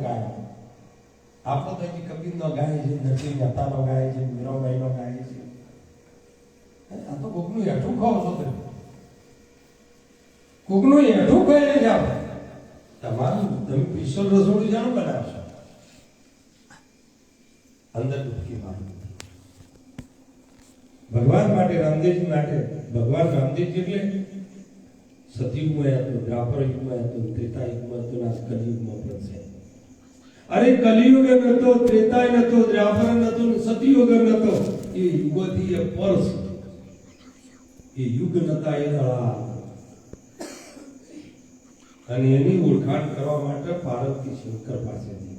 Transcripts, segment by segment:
ગાય. આપણે તો હજી કબીરનો ગાય છે, નરસિંહ મહેતાનો ગાય છે, મીરાબાઈનો ગાય છે. આ તો કોકનું હેઠું ખાવ છો તમે, કોકનું હેઠું ખાઈને જાઓ. તમારું તમે સ્પેશિયલ રસોડું જાણું બનાવશો, અંદર ડૂબકી મારો. ભગવાન માટે, રામદેવજી માટે, ભગવાન રામદેવજી એટલે સતયુગમાં હતું, દ્વાપર યુગમાં હતું, ત્રેતા યુગમાં હતું, આજ કલિયુગમાં પણ છે. અરે કલિયુગ નતો, ત્રેતા નતો, દ્વાપર નતો, સતયુગ નતો. એ યુગથી એ પર્સ, એ યુગ નતા એ દળા. અને એની ઓળખાણ કરવા માટે પાર્વતી શંકર પાસેથી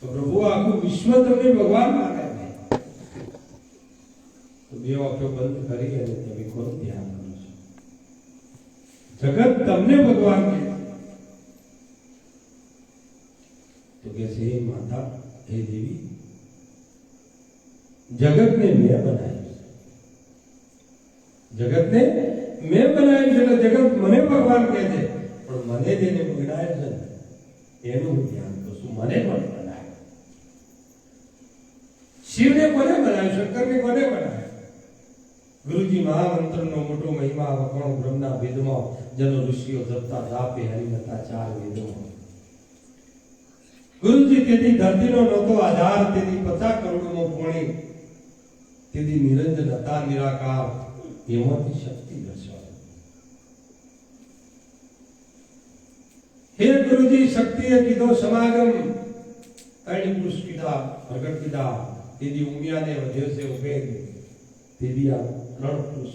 પ્રભુ આખું વિશ્વ તમને ભગવાન માટે તો બે આંખો બંધ કરી અને તમે કોણ ધ્યાન કરો છો. જગત તમને ભગવાન કે તો કે છે હે માતા, હે દેવી, જગતને મેં બનાવ્યું, જગતને મેં બનાવ્યું છે. જગત મને ભગવાન કહે છે, પણ મને જેને બનાવ્યો છે એનું ધ્યાન તો શું મને પણ બનાવ્યો. શિવને કોને બનાવ્યો? શંકરને કોને બનાવ્યો? ગુરુજી મહામંત્રનો મોટો મહિમા વખણો બ્રહ્મના વેદમાં, જનો ઋષિઓ જપતા જાપે હરિમતા ચાર વેદમાં. ગુરુજી તેથી ધરતીનો નહોતો આધાર, તેથી 50 કરોડમાં પોણી, તેથી નિરંજન હતા નિરાકાર, એમાંથી શક્તિ દર્શાવે. હે ગુરુજી, શક્તિએ કીધો સમાગમ, ત્રણ પુરુષ કીધા, પ્રગટ કીધા, તેથી ઉમિયાને વધ્યો છે ઉપેગ, તેથી આ 3 પુરુષ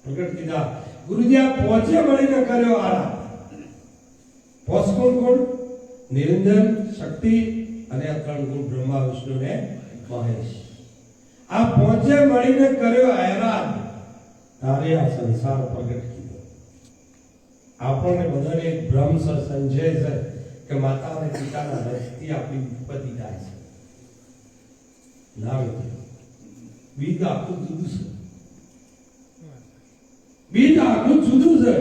પ્રગટ કીધા. ગુરુજી આ પોચે મળીને કર્યો આરામ. પોચ કોણ કોણ? નિરંજન, શક્તિ અને આ 3 ગુણ બ્રહ્મા, વિષ્ણુ ને મહેશ. આ પોચે મળીને કર્યો આરામ. તારે આ સંસાર પ્રગટ કીધો. આપણને બધાને એક ભ્રમ સંજય છે કે માતા અને પિતાના રસથી આપણી ઉત્પત્તિ થાય છે. ના મિત્રો, બીજ આખું જુદું છે. બીજ આખું જુદું છે.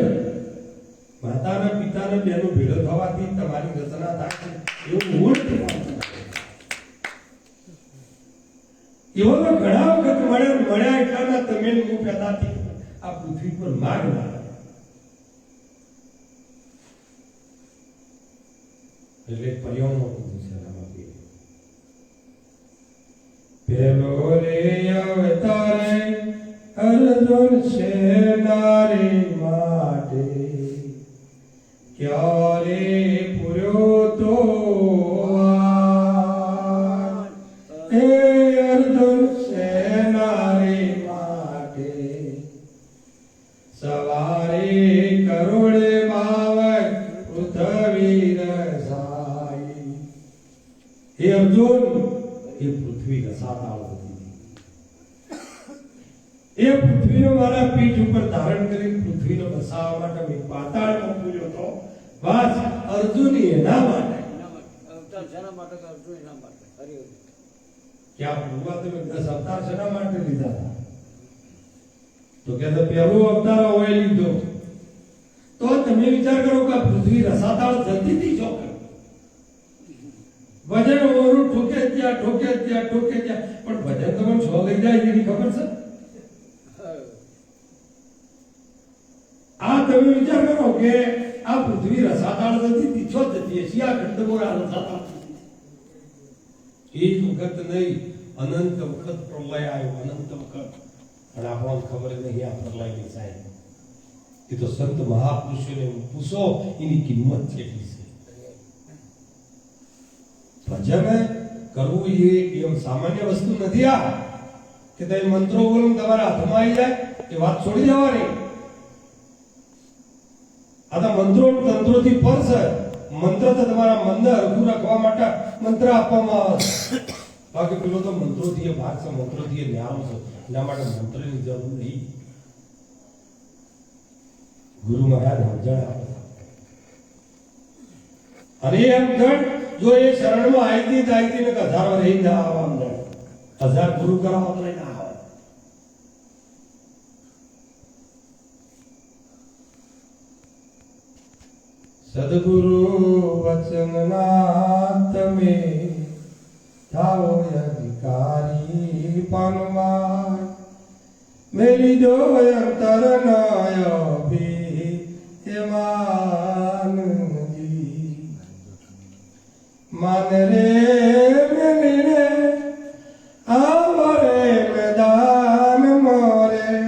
માતા અને પિતાને બેનો ભેળો થવાથી તમારી રચના થાય છે એવું મૂળ એવો તો ઘણા વખત મળ્યા એટલાના તમે હું પેદાથી આ પૃથ્વી પર માગ ના એટલે પર્યાવરણ કીધું છે આમાં. પેલો રે અવતારે અર્જુન છે નારી માટે, ક્યારે પૂર્યો તો હે અર્જુન છે નારી માટે, સવારે કરોડે બાવન પૃથ્વી રસાઈ. હે અર્જુન, એ પૃથ્વી રસાતાળ હતી. એ પૃથ્વીનો મારા પીઠ ઉપર ધારણ કરી પૃથ્વીનો બસાવવા માટે મેં પાતાળમાં પૂર્યો હતો. બસ અર્જુન એના માટે, જેના માટે અર્જુન એના માટે. ક્યાં ભગવાન તમે 10 અવતાર શેના માટે લીધા હતા? તો કે પહેલો અવતાર હોય લીધો તો તમે વિચાર કરો કે પૃથ્વી રસાતાળ જતી હતી જો ભજન ઓરું ઠોકે ત્યાં ઠોકે ત્યાં ઠોકે ત્યાં, પણ ભજન તમને છો લઈ જાય એની ખબર છે? આ તમે વિચાર કરો કે આ પૃથ્વી રસાતાળ જતી હતી, છો જતી હશે આ ખંડમોરા રસાતાળ. એક વખત નહીં, અનંત વખત પ્રલય આવ્યો, અનંત વખત. પણ આપણને ખબર નહીં આ પ્રલયની સાહેબ. એ તો સંત મહાપુરુષોને પૂછો એની કિંમત કેટલી છે. ભજન કરવું એ એમ સામાન્ય વસ્તુ નથી. આ કે તમે મંત્રો બોલો તમારા હાથમાં આવી જાય એ વાત છોડી જવાની. આ તો મંત્રો તંત્રોથી પર છે. મંત્ર તો તમારા મનને હરખું રાખવા માટે મંત્ર આપવામાં આવે. બાકી પેલો તો મંત્રોથી ભાગ છે, મંત્રોથી જ્ઞાન છે. એના માટે મંત્રની જરૂર નહીં. ગુરુ મહારાજ સમજણ આપે. અને એમ જણ જો એ શરણમાં આવી ને 1000 રહી ના આવવા, 1000 ગુરુ કરાવો તો ના આવે. સદગુરુ વચન ના पानवार मेरी जो अंतर नया भी मान जी मान रे मेरे रे आवरे मैदान मोरे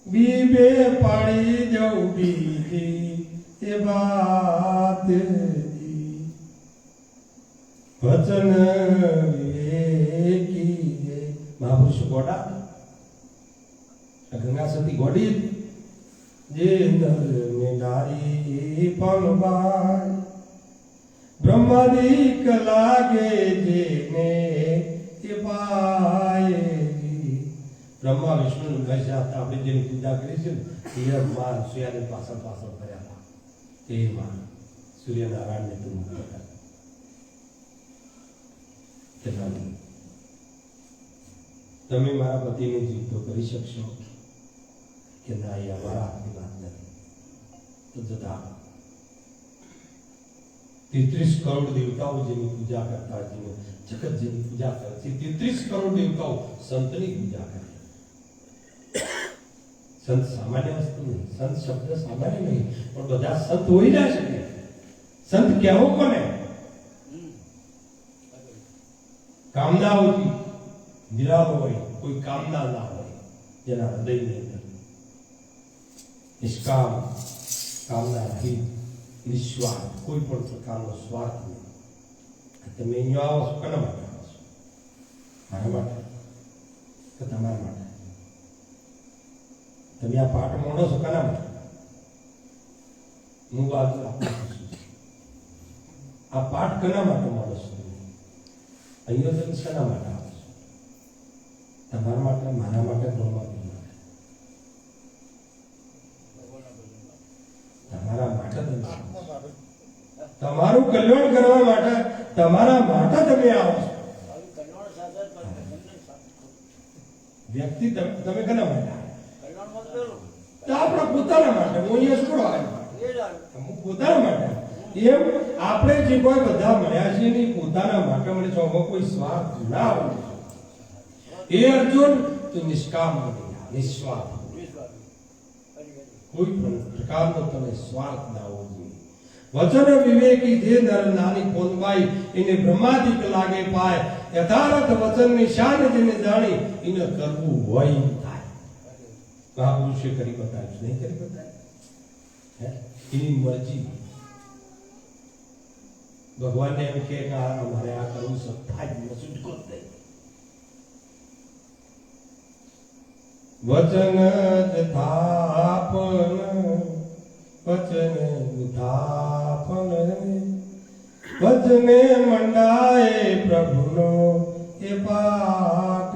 बीबे पाड़ी जाऊ बीजी ये बात जी वचन विवेकी महापुरुष गोड़ा गंगा सती गोड़ी जे नर में नारी पलवार ब्रह्मादिक लागे जेने ये पाएगी ब्रह्मा विष्णु महेश આપણે જેની પૂજા કરી છે એ માં સૂર્યને પાછળ કર્યા હતા તે માં સૂર્યનારાયણને તું કરતા તમે મારા પતિને જીવતો કરી શકશો કે ના એ અમારા હાથની વાત નથી તો જતા 33 કરોડ દેવતાઓ જેની પૂજા કરતા જેને જગત જેની પૂજા કરે છે 33 કરોડ દેવતાઓ સંતની પૂજા કરે સંત સામાન્ય વસ્તુ નહીં સંત શબ્દ સામાન્ય નહીં પણ બધા સંત હોઈ ના શકે સંત કહેવો કોને કામનાઓથી નિરાળો હોય કોઈ કામના ના હોય જેના હૃદયની અંદર નિષ્કામ કામના રહિત નિસ્વાર્થ કોઈ પણ પ્રકારનો સ્વાર્થ નહીં તમે અહીંયા આવો છો કોના માટે આવો છો મારા માટે કે તમારા માટે તમે આ પાઠ મોડો છો કોના માટે હું બાજુ આપું છું આ પાઠ કોના માટે મોડો છો અહીંયા તમે શેના માટે આવો છો તમારા માટે મારા માટે તમારા માટે તમારું કલ્યાણ કરવા માટે તમારા માટે તમે આવો છો વ્યક્તિ તમે કોના માટે તો આપણા પોતાના માટે હું અહીંયા છોડો આવ્યો પોતાના માટે એમ આપણે જે કોઈ બધા મળ્યા છે ને પોતાના માટે મળે છે આમાં કોઈ સ્વાર્થ ના આવે એ અર્જુન તો નિષ્કામ નિસ્વાર્થ કોઈ પણ પ્રકારનો તમે સ્વાર્થ ના હોવો જોઈએ વચન વિવેકી જે નર નાની પોનબાઈ એને બ્રહ્માદિક લાગે પાય યથાર્થ વચનની શાન જેને જાણી એને કરવું હોય થાય મહાપુરુષે કરી બતાવ્યું નહીં કરી બતાવ્યું એની મરજી ભગવાનને એમ કે અમારે આ કરવું સત્તા જ છૂટકો જ નહીં વચન થાપન વચન થાપન વચને મંડાય પ્રભુનો એ પાક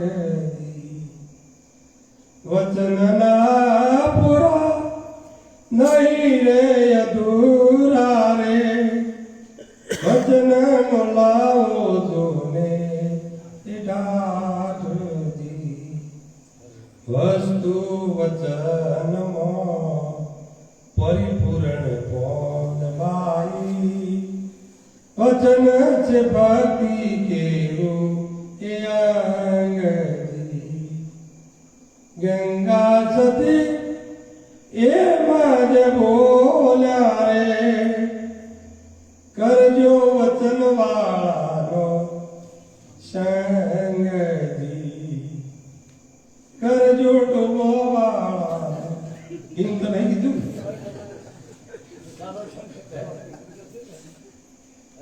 વચનના પૂરા નહીં રે અધૂરા રે વચન લાવો જોને એ ડાઠજી વસ્તુ વચનમાં પરિપૂર્ણ કોણ માઈ વચન છે ભક્તિ કેરું એ અંગજી ગંગા સતી એમાં જ બોલ્યા રે કરજો વચન વાળાનો સંગજી કરજો ડોબો વાળા એનું તો નહીં કીધું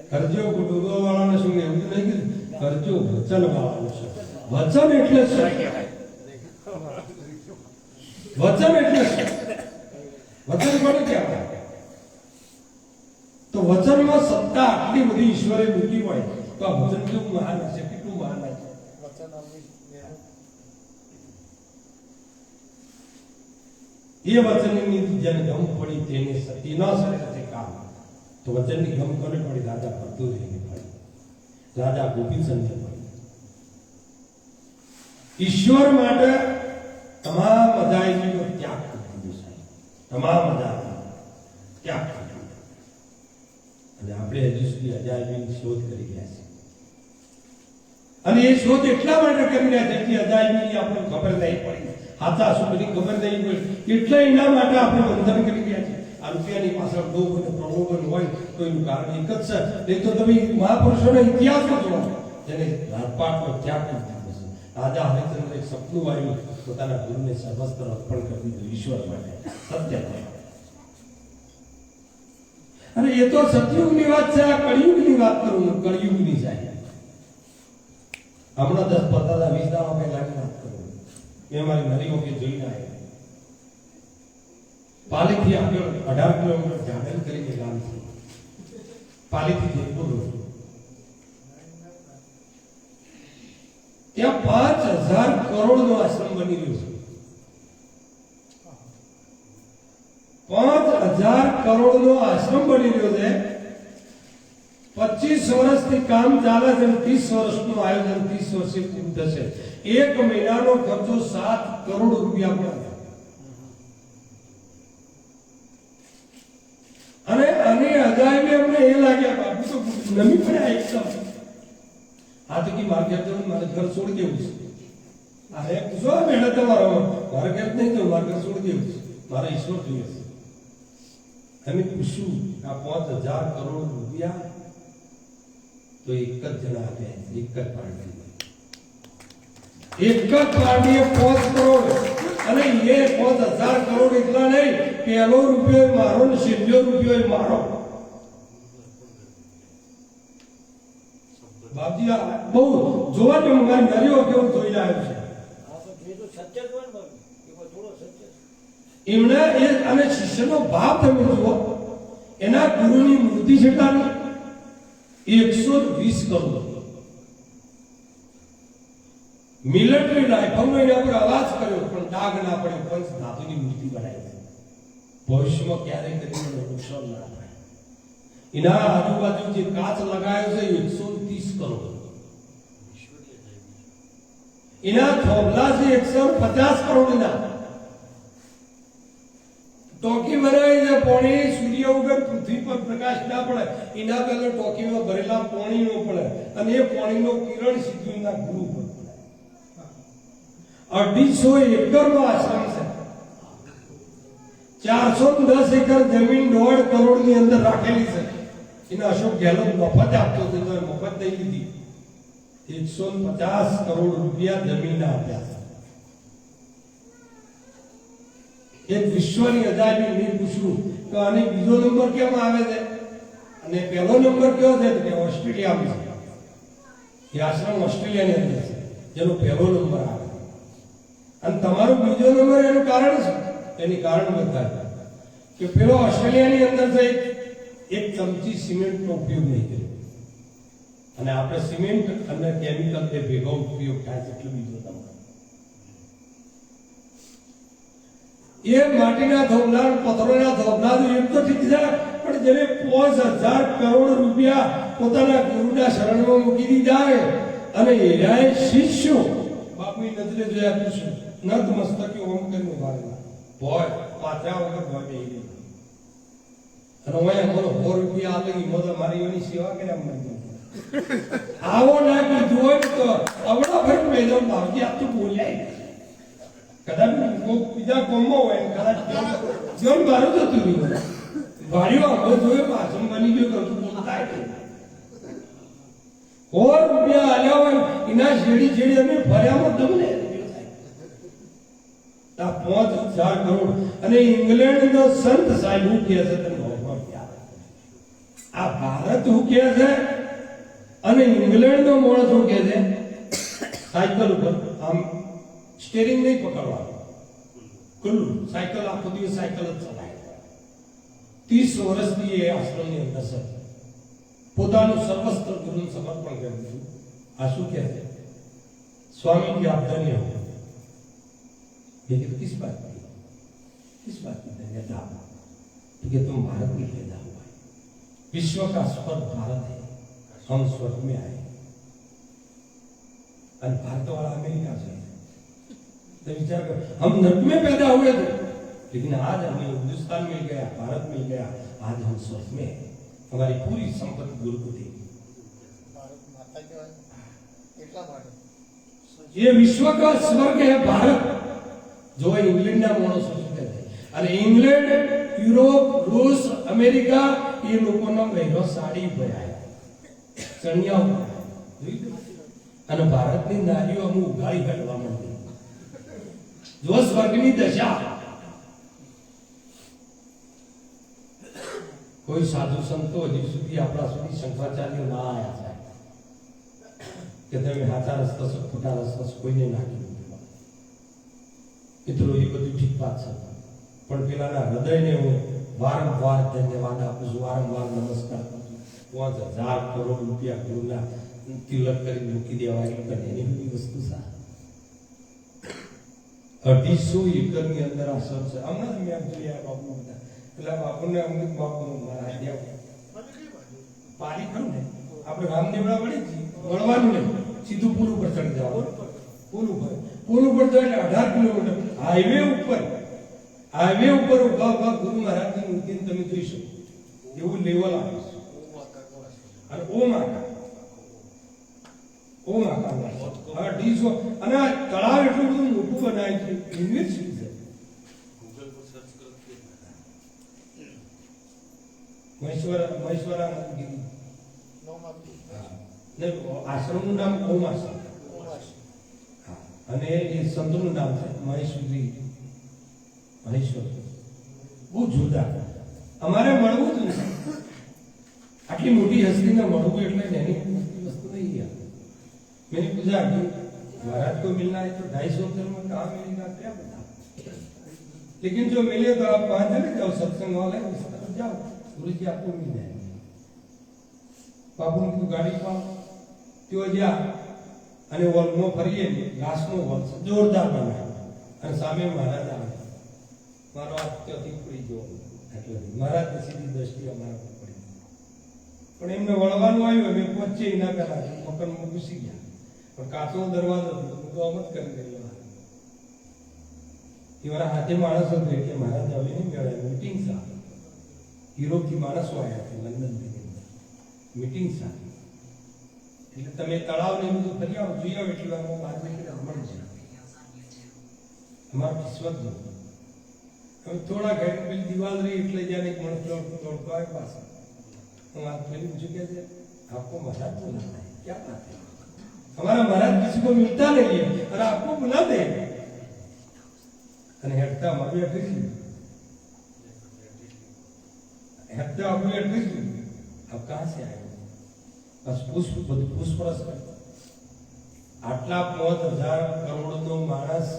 કરજો ડોબો વાળાનો સંગ એવું તો નહીં કીધું કરજો વચન વાળાનો સંગ વચન એટલે શું વચન એટલે શું વચન કોને કહેવાય તો વચનમાં સત્તા આટલી બધી ઈશ્વરે મૂકી હોય તો આ વચન કેવું મહાન હશે કેટલું મહાન હશે એ વચનની જેને ગમ પડી તેને સતી ન શકે કામ તો વચનની ગમ કોને પડી રાજા ભરતુહરિને પડી રાજા ગોપીચંદને પડી ઈશ્વર માટે તમામ અજાયબીનો ત્યાગ કર્યો છે તમામ અજાયબી ત્યાગ કર્યો અને આપણે હજુ સુધી અજાયબીની શોધ કરી રહ્યા છીએ અને એ શોધ એટલા માટે કરી રહ્યા છે કે અદાયની આપણને ખબર નહીં પડી, હાથા સુખની ખબર નહીં પડી, એટલે એના માટે આપણે બંધન કરી રહ્યા છે. આ રૂપિયાની પાછળ લોભ અને પ્રલોભન હોય તો એનું કારણ એક જ છે. નહીં તો તમે મહાપુરુષોનો ઇતિહાસ જોવો, જેને રાતપાટનો ત્યાગ કરી દીધો છે. રાજા હરિશ્ચંદ્ર એક સપનું આવ્યું, પોતાના ગુરુને સર્વસ્ત્ર અર્પણ કરી દીધું ઈશ્વર માટે, સત્ય માટે. અને એ તો સતયુગની વાત છે. આ કળિયુગની વાત કરું, કળિયુગની જાય. હમણાં 10-15 દાડા પહેલાની વાત કરું, મેં મારી નદીઓ કે જોઈને આવ્યા. પાલીથી આગળ 18 કિલોમીટર જાડેલ કરીને ગામ છે. પાલીથી જેતપુર રોડ, ત્યાં 5000 કરોડનો આશ્રમ બની રહ્યો છે. 5000 કરોડનો આશ્રમ બની રહ્યો છે. 25 વર્ષથી કામ ચાલે છે. 30 વર્ષનું આયોજન 30 વર્ષે પૂરું થશે. 1 મહિનાનો ખર્ચો 7 કરોડ રૂપિયા પડે. અને આની અદાયને અમને એ લાગ્યા બાપુ તો નમી પડ્યા એકદમ. આ તો કે માર્કેટ જવું, મારે ઘર છોડી દેવું છે. અરે પૂછો મેળે તમારો, મારે ઘર નહીં જવું, મારે ઘર છોડી દેવું છે, મારે ઈશ્વર જોઈએ છે. અમે પૂછ્યું આ 5000 કરોડ રૂપિયા તો એક જ જણા આપ્યા, એક જ પાર્ટી, એક જ પાર્ટીએ 5 કરોડ. અને એ 5000 કરોડ એટલા નહીં, પહેલો રૂપિયો મારો ને છેલ્લો રૂપિયો મારો. બાપજી આ બહુ જોવા તો મારી નરીઓ કેવું જોઈ આવ્યો છે. એમણે એ અને શિષ્યનો ભાવ તમે જુઓ. એના ગુરુની મૂર્તિ છે કેટલાની? 120 કરોડ. મિલિટરી રાઇફલનો એના પર અવાજ કર્યો પણ ડાઘ ના પડ્યો. પંચ ધાતુની મૂર્તિ બનાવી છે. ભવિષ્યમાં ક્યારેય કરીને નુકસાન ના થાય. એના આજુબાજુ જે કાચ લગાવ્યો છે 130 કરોડ. એના થોભલા છે 150 કરોડના. ટોકી બનાવી છે પાણી સૂર્ય વગર પૃથ્વી પર પ્રકાશ ના પડે એના પહેલા ટોકીમાં ભરેલા પાણી નો પડે અને એ પાણીનો કિરણ સીધું એના ગુરુ પર પડે. 250 એકરનો આશ્રમ છે. 410 એકર જમીન 1.5 કરોડની અંદર રાખેલી છે. એના અશોક ગેહલોત મફત આપતો હતો, તો મફત નહીં લીધી. 150 કરોડ રૂપિયા જમીનના આપ્યા છે. એક વિશ્વની અજાયબી મેં પૂછ્યું તો આને બીજો નંબર કેમ આવે છે અને પહેલો નંબર કયો છે? કે ઓસ્ટ્રેલિયામાં છે. એ આશ્રમ ઓસ્ટ્રેલિયાની અંદર છે, જેનો પહેલો નંબર આવે. અને તમારો બીજો નંબર એનું કારણ છે. એની કારણ બધા કે પેલો ઓસ્ટ્રેલિયાની અંદર છે, એક ચમચી સિમેન્ટનો ઉપયોગ નહીં કર્યો. અને આપણે સિમેન્ટ અને કેમિકલ બે ભેગો ઉપયોગ થાય છે એટલે બીજો નંબર. એ માટીના ધોબલા, પથ્થરોના ધોબલા એમ તો ઠીક છે, પણ જેને 5000 કરોડ રૂપિયા પોતાના ગુરુના શરણમાં મૂકી દીધા અને એરાય શિષ્યો બાપુની નજરે જોયા પૂછ્યું નત મસ્તકે ઓમ કરીને ઉભા રહ્યા. ભોય પાછા વગર ભોય બેહી ગઈ. અને ઓયા બોલો 100 રૂપિયા આલે ઈ મોદા મારી એની સેવા કર્યા મને. આવો ના કીધું હોય તો અવળો ભર મેદાન બાવજી આ તો બોલ્યા. કદાચ બીજા કોમમાં હોય, કદાચ જોન મારું જતું રહ્યું. ભાડ્યો આગળ જોયો પાછળ બની ગયો તો બોલતા 100 રૂપિયા આલ્યા હોય એના છેડી અમે ફર્યામાં તમને આ 5000 કરોડ. અને ઇંગ્લેન્ડનો સંત સાહેબ હું કહે છે તમે આ ભારત હું કહે છે અને ઇંગ્લેન્ડનો માણસ હું કહે છે સાયકલ ઉપર આમ સ્ટીરિંગ નહીં પકડવાનું, ખુલ્લું સાયકલ આખો દિવસ સાયકલ જ ચલાવે. 30 વર્ષથી એ આશ્રમની અંદર છે. પોતાનું સર્વસ્ત્ર ગુરુને સમર્પણ કર્યું હતું. આ શું કહે છે? स्वामी की आप धन्य हो. लेकिन किस बात की धन्यता? क्योंकि तुम भारत में पैदा हुआ है. विश्व का स्वर्ग भारत है. हम स्वर्ग में आए और भारत वाला अमेरिका से. तो विचार करो, हम नर्क में पैदा हुए थे लेकिन आज हमें हिंदुस्तान मिल गया, भारत मिल गया. आज हम स्वर्ग में हैं. हमारी पूरी संपत्ति गुरु को दी. ये विश्व का स्वर्ग है भारत जो इंग्लैंड ना माणसो છે અને ઇંગ્લેન્ડ યુરોપ રૂસ અમેરિકા એ લોકોનો વહેરો સાડી ભરાય ચણિયાઓ અને ભારતની નારીઓ અમુ ઉગાડી કાઢવા માંડી જો સ્વર્ગની દશા કોઈ સાધુ સંતો હજી સુધી આપણા સુધી શંકરાચાર્ય ના આવ્યા છે કે તમે હાથા રસ્તા છો ખોટા રસ્તા છો કોઈને નાખી દીધું મિત્રો એ બધું ઠીક વાત છે પણ પેલાના હૃદયને હું વારંવાર ધન્યવાદ આપું છું વારંવાર નમસ્કાર કરું છું 5000 કરોડ રૂપિયા ગુરુના તિલક કરી મૂકી દેવા એટલે એની બધી વસ્તુ સા 250 એકરની અંદર આ સર છે હમણાં મેં આમ જોયા બાપુ બધા પેલા બાપુને અમૃત બાપુનું મારા દેવ પારી ખરું ને આપણે રામદેવડા વળી વળવાનું નહીં સીધું પુલ ઉપર ચડી જવાનું પુલ ઉપર તો એટલે 18 કિલોમીટર હાઈવે ઉપર ઉભા ગુરુ મહારાજની મૂર્તિને તમે જોઈ શકો એવું લેવલ આવે છે અને ઓ માતા હા ડીસો અને આ તળાવ એટલું બધું મોટું બનાય છે યુનિવર્સિટી છે ગૂગલ પર સર્ચ કરો મહેશ્વરા ગીરી ને આશ્રમનું નામ ઓમ આશ્રમ અને એ સંતનું નામ છે મહેશ્વર બહુ જોરદાર અમારે મળવું જ નથી આટલી મોટી હસ્તીને મળવું એટલે એની વસ્તુ નહીં યાર मैंने पूछा कि महाराज को मिलना है तो 250 रुपये में कहाँ मिलेगा क्या बता लेकिन जो मिले तो आप वहां चले जाओ सत्संग हॉल है उस तरफ जाओ गुरु जी आपको मिल जाएंगे बापू की गाड़ी पर त्यो जा અને વોલમાં ફરીએ ઘાસનો વોલ જોરદાર બનાવ્યો અને સામે મહારાજ આવે મારો હાથ ત્યાંથી પડી ગયો એટલે મહારાજ સીધી દ્રષ્ટિ અમારા પર પડી પણ એમને વળવાનું આવ્યું અમે પહોંચે ના પહેલા મકાનમાં ઘૂસી ગયા પણ કાચનો દરવાજો હતો તો અમત કરી ગયો એવાના હાથે માણસ હતો એટલે મહારાજ હવે નહીં મેળવ્યા મીટિંગ સાથે યુરોપથી માણસો આવ્યા છે લંડનથી મીટિંગ સાથે એટલે તમે તળાવ ને બધું ફરી આવો જોઈ આવો એટલી વારમાં બહાર નીકળે હમણાં છે અમારું કિસ્મત નું હવે થોડા ઘર પેલી દિવાલ રહી એટલે જ્યાં એક માણસ દોડતો આવે પાછા हम आप फिल्म चुके थे आपको महाराज बुलाना है क्या बात है हमारा महाराज किसी को मिलता नहीं है और आपको बुलाते हैं અને હેડતા મારું એડ્રેસ હેડતા આપણું એડ્રેસ આપ કહાં से आए બસ પૂછપરછ આટલા 5000 કરોડનો માણસ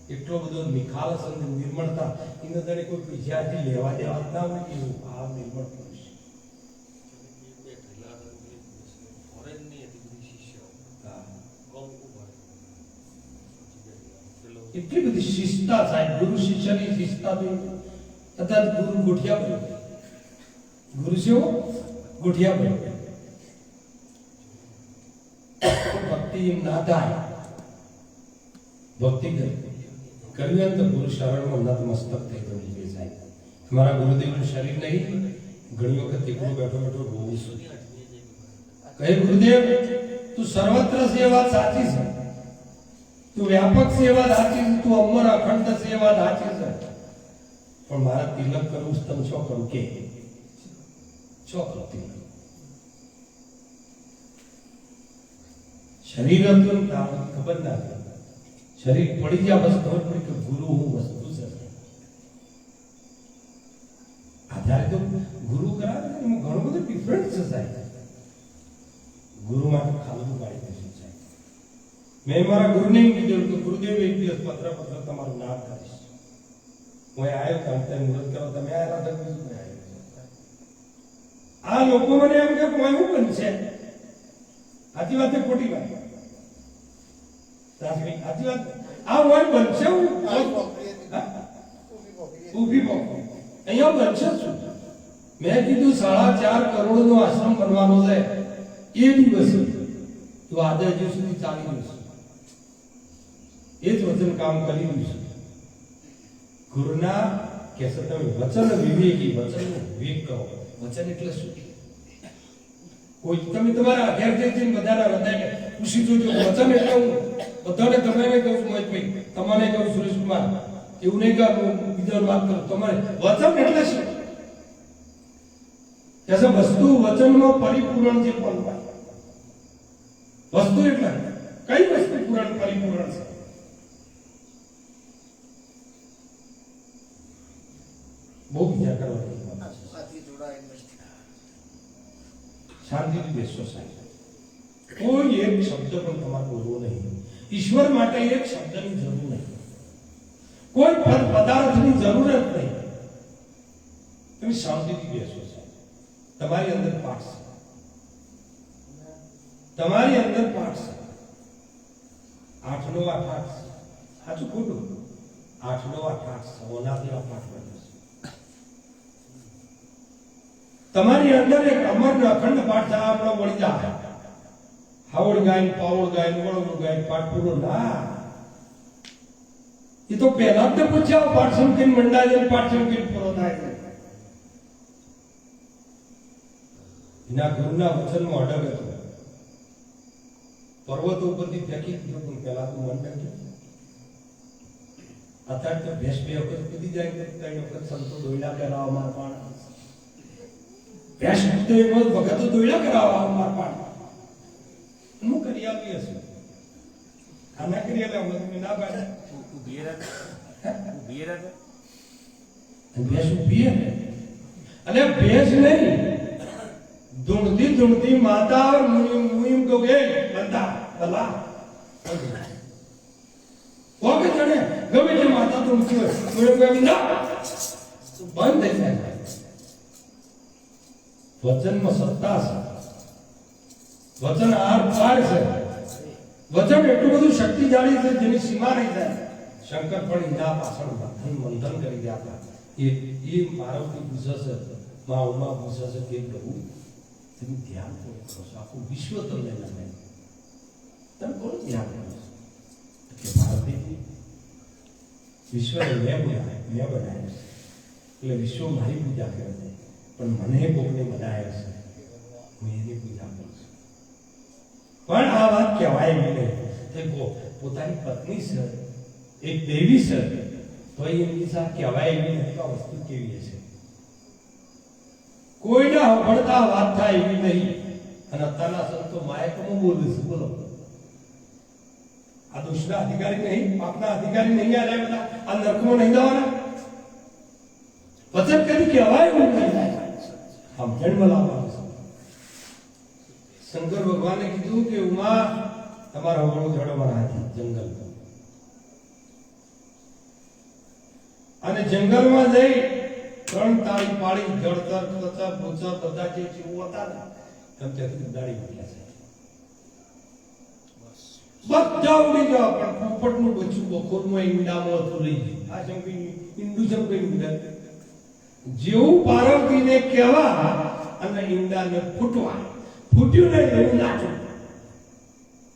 એટલો બધો નિખાલસ અને નિર્મળતા એને તને કોઈ પૈસાથી લેવા દેવા ના હોય કે આ નિર્મળ પુરુષ એટલી બધી શિસ્તા સાહેબ ગુરુ શિષ્યની શિસ્તા તો તથા ગુરુ ગોઠિયા બન્યો ગુરુ છે ગોઠિયા બન્યો ભક્તિ એમ ના થાય ભક્તિ કર્યું તો ગુરુ શરણમાં નતમસ્તક થઈ જવું જોઈએ સાહેબ તમારા ગુરુદેવનું શરીર નહીં ઘણી વખત એકલો બેઠો બેઠો રોવું છું કહે ગુરુદેવ તું સર્વત્ર સેવા સાચી છે તું વ્યાપક સેવા સાચી છે તું અમર અખંડ સેવા સાચી છે પણ મારા તિલક કરવું તમે શું કરું કે શું કરું તિલક શરીર હતું ખબર ના શરીર પડી ગયા બસ ખબર પડી કે ગુરુ હું વસ્તુ છે આધારે તો ગુરુ કરાવે એમાં ઘણું બધું ડિફરન્સ છે સાહેબ ગુરુ માટે ખાલું પાડી દેશું સાહેબ મેં મારા ગુરુને કીધું કે ગુરુદેવ એક દિવસ પત્ર તમારું નામ કરીશ હું આવ્યો તમે મુહૂર્ત કરો તમે આવ્યા હતા બીજું કોઈ આવ્યું આ લોકો મને એમ કે હું બનશે સાચી વાત છે ખોટી વાત સાચી વાત આ હોય બનશે ઊભી પોકરી અહીંયા બનશે શું મેં કીધું 4.5 કરોડનો આશ્રમ બનવાનો છે એ દિવસ તો આજે હજુ સુધી ચાલી રહ્યું છે એ જ વચન કામ કરી રહ્યું છે ગુરુના કે તમે વચન વિવેકી વચન વિવેક કરો વચન એટલે શું કોઈ તમે તમારા ઘેર જઈને બધાના હૃદયને પૂછી જોજો વચન એટલે હું બધાને તમને કહું છું મહેશભાઈ, તમને કહું સુરેશકુમાર, એવું નહીં કે બીજા વાત કરો. તમારે વચન એટલે શું? કે વસ્તુ વચનમાં પરિપૂર્ણ જે પણ હોય વસ્તુ એટલે કઈ વસ્તુ પરિપૂર્ણ છે? બહુ વિચાર કરવાની શાંતિથી બેસો સાહેબ. કોઈ એક શબ્દ પણ તમારે બોલવો નહીં. ઈશ્વર માટે એક શબ્દની જરૂર નહીં, કોઈ પદાર્થની જરૂર જ નહીં. તમે શાંતિથી બેસો સાહેબ. તમારી અંદર પાઠ છે, તમારી અંદર પાઠ છે. 8 નો આ પાઠ છે. સાચું ખોટું? 8 નો આ પાઠ છે. ઓનાથી આ પાઠ બને છે. તમારી અંદર એક અમર અખંડ પાઠ આપણો વળી જાય. હાવડ ગાય, પાવડ ગાય, વળોનું ગાય, પાઠ પૂરો ના. એ તો પહેલા જ પૂછ્યા પાઠ સંકેત મંડાય, પાઠ સંકેત પૂરો થાય. એના ગુરુના વચનમાં અડગ હતો. પર્વતો ઉપરથી ફેંકી દીધો, પણ પહેલા તું મન નાખ્યો. અત્યારે તો ભેંસ 2 વખત કૂદી જાય, 3 વખત સંતો દોયડા કરાવવામાં પણ ભેંસ તો એમાં ભગતો દોયડા કરાવવામાં પણ હું કરી આપી હશે. ખાના કરી એટલે તમે ના પાડે ઉભી રહે ભેંસ ઉભી હે. અને ભેંસ નહીં, ધૂણતી માતા મુઈમ તો ગે બંધા ભલા કોકે ચડે ગમે તે માતા ધૂણતી હોય મુઈમ કે ના બંધ થઈ જાય. વચનમાં સત્તા છે, વચન આર પાર છે. વચન એટલું બધું શક્તિશાળી છે જેની સીમા નહીં થાય. શંકર પણ ઈના પાછળ મંથન કરી ગયા હતા. એ મારવતી પૂછે છે, માં ઉમા પૂછે છે કે પ્રભુ તમે ધ્યાન કરો છો, આખું વિશ્વ તમને લગે, તમે કોણ ધ્યાન કરો છો? કે ભારતી વિશ્વને મેં બનાવ્યું છે, એટલે વિશ્વ મારી પૂજા કરે છે, પણ મને કોકને બનાવ્યા છે, હું એની પૂજા કરું છું. પણ આ વાત કહેવાય નહીં. તે પોતાની પત્ની છે, એક દેવી છે, તો એમની સાથે કહેવાય એવી નથી કે વસ્તુ કેવી છે. કોઈના હળતા વાત થાય એવી નહીં. અને અત્યારના સંતો માયકમાં બોલે છે. બોલો, આ દોષના અધિકારી નહીં, પાપના અધિકારી નહીં. આ બધા આ નરકમાં નહીં જવાના. વચન કદી કહેવાય એવું નહીં થાય. સમજણ લાવવાનું છે. શંકર ભગવાને કીધું કે ઉમા તમારા હવળું જડવાના હતા જંગલ, અને જંગલમાં જઈ 3 તાળી પાડી જળતર કચર ભૂચર બધા જે જીવો હતા ને એમ ત્યાંથી દાડી મૂક્યા છે. બધા ઉડી ગયા, પણ પોપટનું બચ્ચું બખોરમાં ઈંડામાં હતું લઈ ગયું. આ જંગી ઈંડું જંગી ઈંડા જેવું પાર્વતીને કહેવા અને ઈંડાને ફૂટ્યું ને એવું નાચું.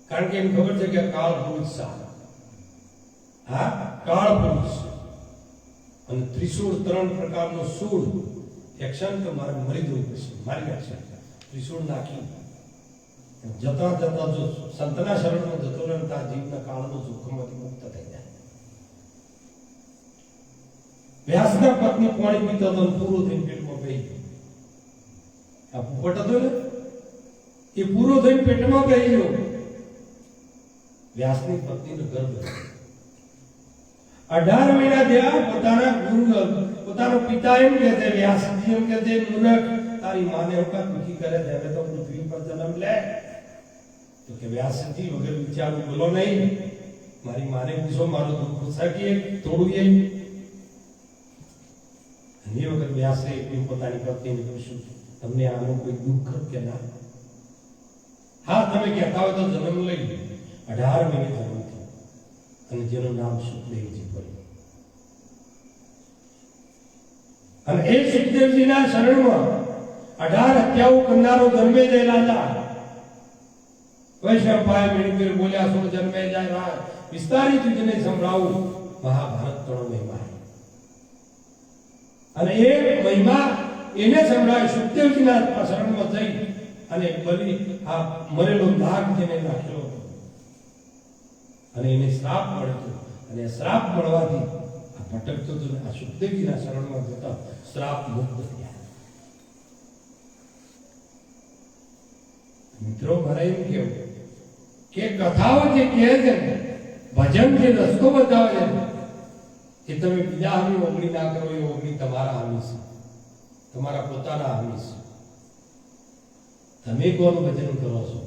કારણ કે એમ ખબર છે કે કાળ પુરુષ છે. હા, કાળ પુરુષ. અને ત્રિશૂળ 3 પ્રકારનો શૂળ એક્શન તો મારે મરી જવું પડશે, મારી એક્શન ત્રિશૂળ નાખી જતા જતા જો સંતના શરણમાં જતો રહે તો આ જીવના કાળનો જોખમમાંથી મુક્ત થઈ જાય. વ્યાસના પત્ની પાણી પીતો હતો, પૂરો થઈને પેટમાં ગઈ. આ પોપટ હતો ને એ પૂરો થઈને પેટમાં ગઈ ગયો. વ્યાસની પત્નીનો ગર્ભ 18 મહિના થયા. પોતાના ગુરુ પોતાનો પિતા એમ કહે છે, વ્યાસજી એમ કહે છે, મૂર્ખ તારી માને હોકા દુખી કરે છે, હવે તો પૃથ્વી પર જન્મ લે. તો કે વ્યાસજી વગર વિચારું બોલો નહીં, મારી માને પૂછો મારું દુઃખ ઉછાકીએ થોડું એ વખત વ્યાસે પોતાની પત્નીને પૂછ્યું, તમને આનું કોઈ દુઃખ કે ના? હા, તમે કહેતા હોય તો જન્મ લઈ લો. 18 મહિને જન્મ થયો અને જેનું નામ સુખદેવજી પડ્યું. અને એ સુખદેવજીના શરણમાં 18 હત્યાઓ કરનારો જન્મે જયેલા હતા. વૈષ્ણવ ભાઈ મેળવી બોલ્યા, સોળ જન્મે જાય વિસ્તારી તુજને સંભળાવું મહાભારત 3 મહિમા. અને એ મહિમા એને સંભળાય સુખદેવજીના શરણમાં જઈ અને બલિ આ મરેલો નાગ જેને નાખ્યો હતો અને એને શ્રાપ મળ્યો હતો અને શ્રાપ મળવાથી આ ભટકતો હતો આ સુખદેવજીના શરણમાં જતા શ્રાપ મુક્ત થયા. મિત્રો મારે એમ કેવું કે કથાઓ જે કહે છે ને, ભજન જે રસ્તો બતાવે છે એ તમે બીજા હામી ઓગણી ના કરો, એ ઓગણી તમારા હામી છે, તમારા પોતાના હામી છે. તમે કોનું ભજન કરો છો?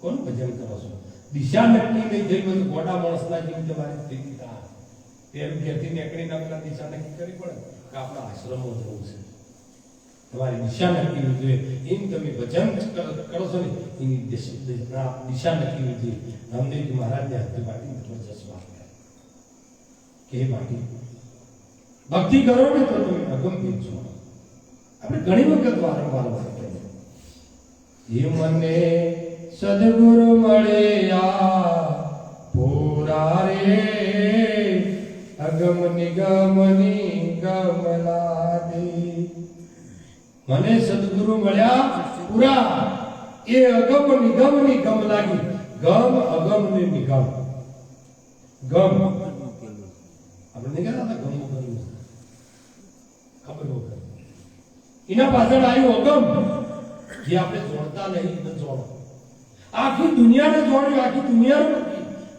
કોનું ભજન કરો છો? દિશા નક્કી નહીં થઈ બધું ગોડા માણસના જેવી તમારી સ્થિતિ થાય. પેલું ઘેરથી નીકળીને પેલા દિશા નક્કી કરવી પડે કે આપણા આશ્રમો જવું છે. તમારી દિશા નક્કી જોઈએ. એમ તમે ભજન કરો છો ને એની દિશા નક્કી જોઈએ. રામદેવજી મહારાજને હાથે પાટી જબરજસ્ત વાત કરે કે પાટી ભક્તિ કરો ને તો તમે અગમ્ય છો. આપણે ઘણી વખત વારંવાર વાત કરી, એ મને સદગુરુ મળ્યા પૂરા રે, અગમ નિગમની ગમલાદી. મને સદગુરુ મળ્યા પૂરા, એ અગમ નિગમ ની ગમ લાગી. ગમ અગમ ને નિગમ. ગમ આપણે નહીં કહેતા હતા ગમ કરવું, ખબર વગર એના પાછળ આવ્યું અગમ, જે આપણે જોડતા નહીં ન જોડો. આખી દુનિયાને જોડ્યું, આખી દુનિયાને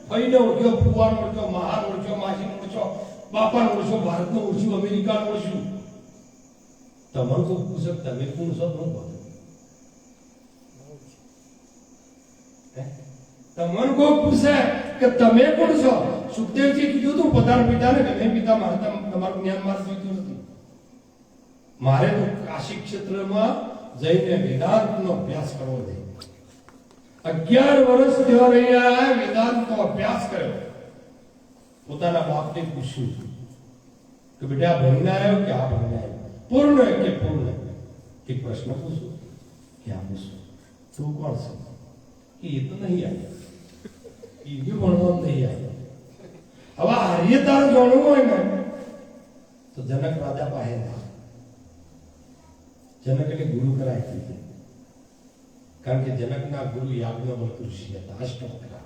ફઈને ઓળખ્યો, ફુવાનો ઓળખ્યો, મહાન ઓળખ્યો, માસીનો ઓળખ્યો, બાપાનો ઓળખ્યો, ભારતનો ઓળખ્યું, અમેરિકાનો ઓળખ્યું. તમને કોઈ પૂછે તમે કોણ છો? હું બોલું તમને કોઈ પૂછે કે તમે કોણ છો? સુખદેવજી કીધું તું પોતાના પિતાને કે મેં પિતા મારતા તમારું જ્ઞાન મારે જોઈતું નથી. મારે તો કાશી ક્ષેત્રમાં જઈને વેદાંતનો અભ્યાસ કરવો છે. 11 વર્ષ ત્યાં રહ્યા, વેદાંતનો અભ્યાસ કર્યો. પોતાના બાપને પૂછ્યું કે બેટા ભણીને આવ્યો કે આ ભણીને આવ્યો? પૂર્ણ કે પૂર્ણ? એક પ્રશ્ન પૂછું કે આ પૂછું તું કોણ છે? કે એ તો નહીં આવ્યો, એ ભણવાનું નહીં આવ્યો. હવે આર્ય તાર જાણવું હોય ને તો જનક રાજા પાસે જનકને ગુરુ કરાવી દીધું. કારણ કે જનકના ગુરુ યાજ્ઞવલ્ક ઋષિ હતા, અષ્ટવક્રા.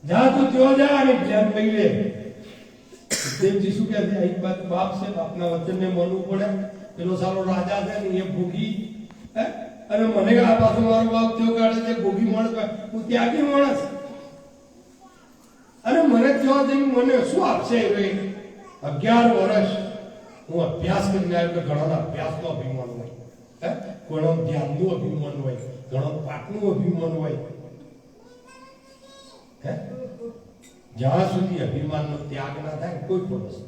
જા તું ત્યાં જા અને જ્ઞાન લઈ લે. સુખદેવજી શું કહે છે? એક બાત બાપ છે, બાપના વચનને માનવું પડે. પેલો સારો રાજા છે ને એ ભોગી, અને મને આ પાછો મારો બાપ તેઓ કાઢે છે ભોગી માણસ, હું ત્યાગી માણસ, અને મને ત્યાં જઈને મને શું આપશે? 11 વર્ષ હું અભ્યાસ કરીને આવ્યો. ઘણા અભ્યાસનો અભિમાન હોય, ઘણો ધ્યાનનું અભિમાન હોય, ઘણો પાઠનું અભિમાન હોય. જ્યાં સુધી અભિમાનનો ત્યાગ ના થાય કોઈ પણ વસ્તુ,